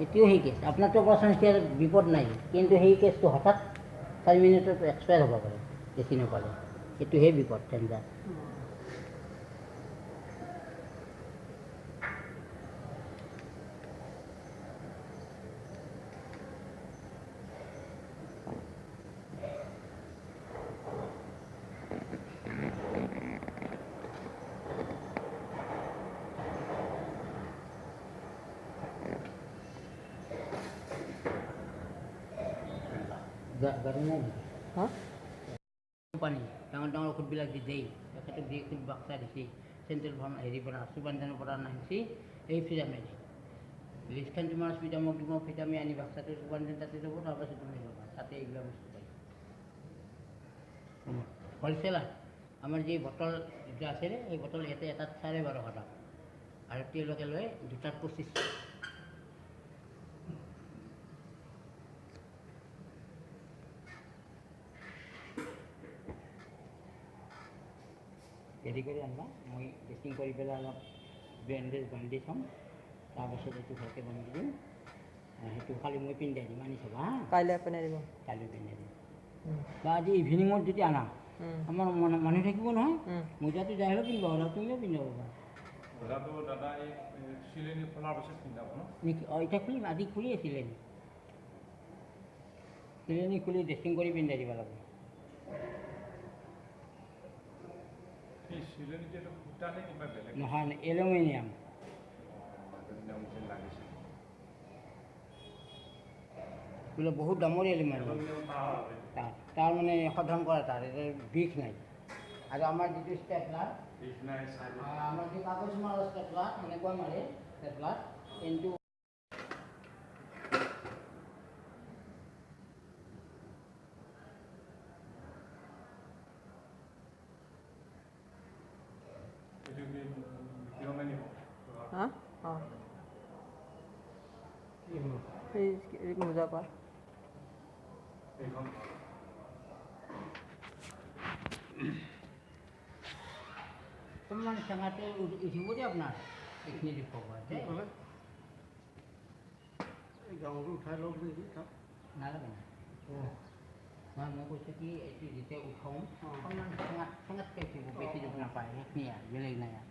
এতিয়াও সেই কেছ আপোনাৰতো অপাৰেশ্যন এতিয়া বিপদ নাই, কিন্তু সেই কেছটো হঠাৎ 4 মিনিটত এক্সপায়াৰ হ'ব পাৰে দেখি নাপালে, সেইটোহে বিপদ ডেঞ্জাৰ। গাড়ী নাই নেকি? হা কোম্পানী ডাঙৰ ডাঙৰ ঔষধবিলাক দি দেই, তেখেতক দি ঔষধ বাক্সা দিছে, চেণ্ট্ৰেল ফাৰ্ম হেৰিৰ পৰা সুবান্ধনৰ পৰা নাহিছে, এই ফিজামে লিষ্টখন তোমাৰ স্পিডামক দিব, ফিজামে আনি বাক্সাটো সুবান্ধন তাতে যাব, তাৰপাছত তুমি ল'বা, তাতে এইবিলাক বস্তু পাই হ'লচেলাৰ। আমাৰ যি বটল যিটো আছিলে এই বটল ইয়াতে এটাত 12.5 টকা আৰু তেওঁলোকে লয় 2টাত 25। ৰেডি কৰি আনবা, মই ড্ৰেছিং কৰি পেলাই অলপ বেণ্ডেজ বান্ধি থ'ম, তাৰপাছত এইটো ভালকৈ বান্ধি দিম, সেইটো খালি মই পিন্ধাই দিম, আনি চাবা হা। কাইলৈ পিন্ধাই দিব। কাইলৈ পিন্ধাই দিম বা আজি ইভিনিঙত যদি আনা আমাৰ মানুহ থাকিব নহয়, মোজাটো যাই হ'লেও পিন্ধিব আৰু তুমিও পিন্ধাব পাৰা। মোজাটো দাদা এই চিলনি খোলাৰ পিছত পিন্ধাব ন? নেকি? অঁ এতিয়া খুলিম, আজি খুলি আছিলে, চিলনি খুলি ড্ৰেছিং কৰি পিন্ধাই দিব লাগিব। এই চিলনিটো এইটো সূতা নে কিবা বেলেগ? নহয় এলুমিনিয়াম। এলুমিনিয়াম যেন লাগিছে। বোলে বহুত দামৰ এলুমিনিয়াম, তাৰ মানে সাধন কৰা তাৰ বিষ নাই। আৰু আমাৰ যিটো ষ্টেপলাৰ, আমাৰ যি কাগজ মাৰা ষ্টেপলাৰ এনেকুৱা মাৰে ষ্টেপলাৰ, কিন্তু হা অঁ এই মোজা পা অকণমান চেঙাটো উঠিব দেই আপোনাৰ, এইখিনি দেখুৱাব গাঁৱটো উঠাই লওক নেকি তাত নালাগে না। মই কৈছোঁ কি এইটো যেতিয়া উঠাওঁ অকণমান চেঙাতকৈ উঠিব, বেছি দুখ নাপায়, সেইখিনি আৰু বেলেগ নাই আৰু।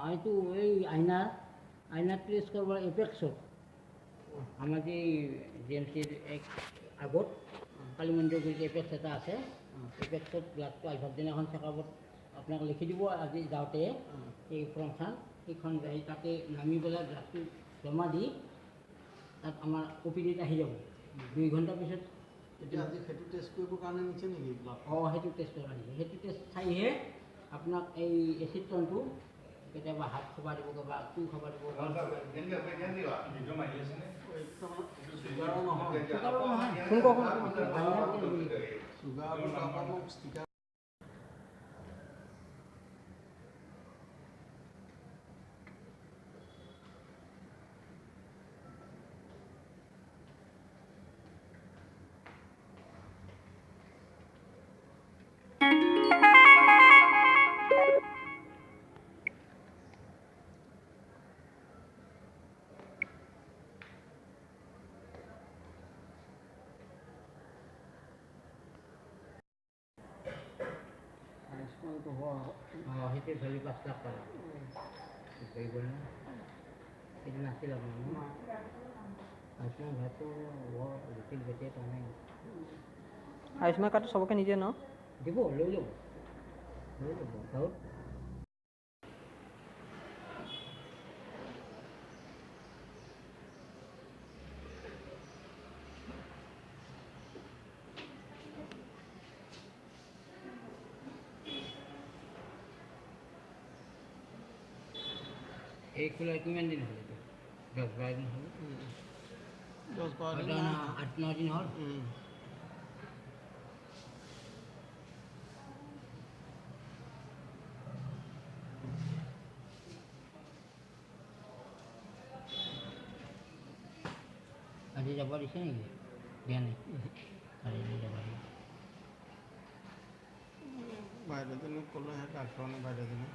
এইটো এই আইনাৰ টেষ্ট কৰিব এপেক্সত, আমাৰ যে জি এম চিৰ আগত কালী মন্দিৰ বুলি এপেক্স এটা আছে, এপেক্সত ব্লাডটো আহিবৰ দিনাখন চেকআপত আপোনাক লিখি দিব, আজি যাওঁতে এই ফৰ্মখন সেইখন যাই তাতে নামি পেলাই ব্লাডটো জমা দি তাত আমাৰ অ' পি ডিত আহি যাব, 2 ঘণ্টাৰ পিছত এতিয়া আজি সেইটো টেষ্ট কৰিবৰ কাৰণে নিছে নেকি ব্লাড? অঁ সেইটো টেষ্টৰ আহিছে, সেইটো টেষ্ট চাইহে আপোনাক এই এচিড টনটো কেতিয়াবা হাত খাব দিব, বা টু খাব দিব, ভিডিঅ' মাৰি আছেনে? চুগাৰৰ নহয়। চুগাৰৰ নহয়, ফোন কৰক। আইনাৰ টেষ্ট বুলি কয়। চুগাৰটো তাৰপৰা মোক ষ্টিকাৰ ৰেচপন্সটো অঁ সেইটো ধৰি 5 লাখ টকা কৰিব না, সেইটো নাছিল আপোনাৰ ন? আয়ুষ্মান ভাৰতটো বৰ জটিল গতিয়ে তাৰমানে আয়ুষ্মান কাৰ্ডটো চবকে নিদিয়ে ন? দিব, লৈ ল'ব গাঁৱত। এই খোলা কিমান দিন হ'ল এইটো? 10-12 দিন হ'ল, 10-12 দিন 8-9 দিন হ'ল। আজি যাব দিছে নেকি? দিয়া নাই, কালি যাব দিছে। বাইদেউজনীক ক'লেহে ডাক্তৰনে বাইদেউজনীক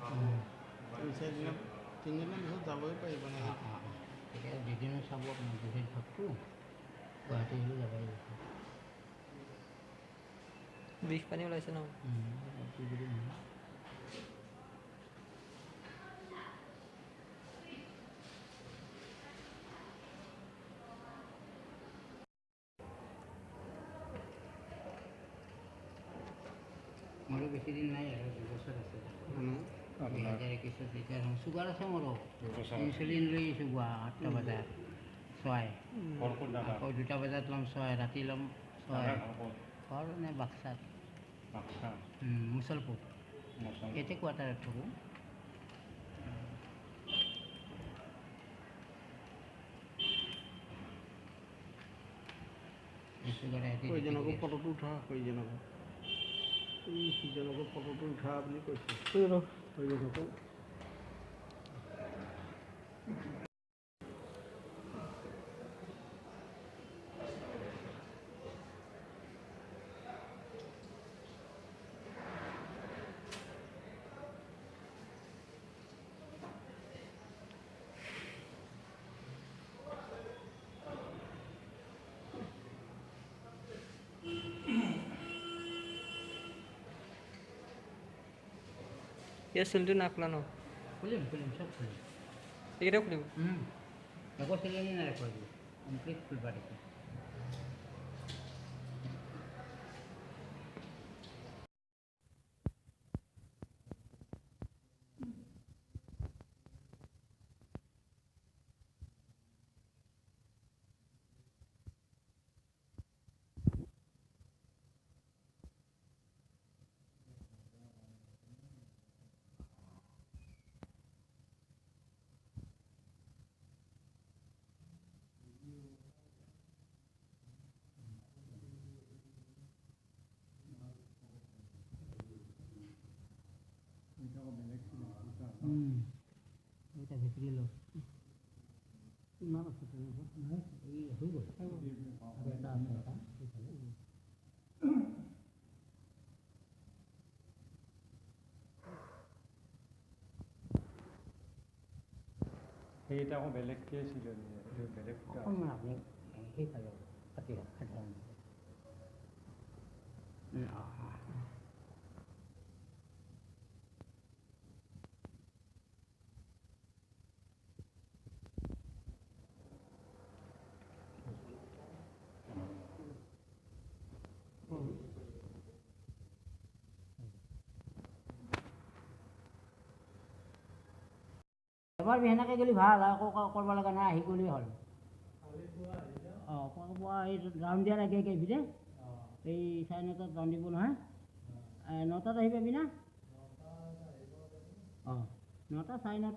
3-4 দিনৰ পিছত যাবই পাৰিব নে? এতিয়া দুদিনো চাব আপোনাৰ, দুদিন থাকোঁ গুৱাহাটী হ'লেও যাবই লাগিব। বিষ পানী ওলাইছে ন? মোৰো বেছি দিন নাই আৰু 2 বছৰ আছে। 2021 এতিয়া চুগাৰ আছে মোৰো, ইনচুলিন লৈ আছোঁ 8টা বজাত 6, আকৌ 2টা বজাত ল'ম 6, ৰাতি ল'ম 6। ঘৰ নে বাক্সাত, মুছলপুৰ, ইয়াতে কোৱাৰ্টাৰত থাকোঁ। কইজনকো ফটোটো উঠা, কইজনকো সিজনকো ফটোটো উঠা বুলি কৈছে। কইজনকো ইয়াৰ চেলটো নাখোলা ন? খুলিম চব খুলিম। এইকেইটাও খুলিব? একো চিলনি নাই ৰাখোঁ, কমপ্লিট খুলিব দিছে। এটা ভিতৰি লওঁ, ইমান আছে তেনেকুৱা নাই, এই হৈ গ'ল আৰু এটা আছে, এটা এইফালে। সেইটা আকৌ বেলেগকৈ চিলনি, বেলেগ অকণমান আপুনি সেইফালে কাটি সাধাৰণ এবাৰ সেনেকৈ গ'লে ভাল, আকৌ কৰিব লগা নাই, আহি গ'লেই হ'ল। অঁ পুৱা এই ৰাউণ্ড দিয়াৰ আগে আগে আহিবি দে। এই 9:30 বান্ধিব নহয় 9টাত আহি পাবি না অঁ 9টা 9:30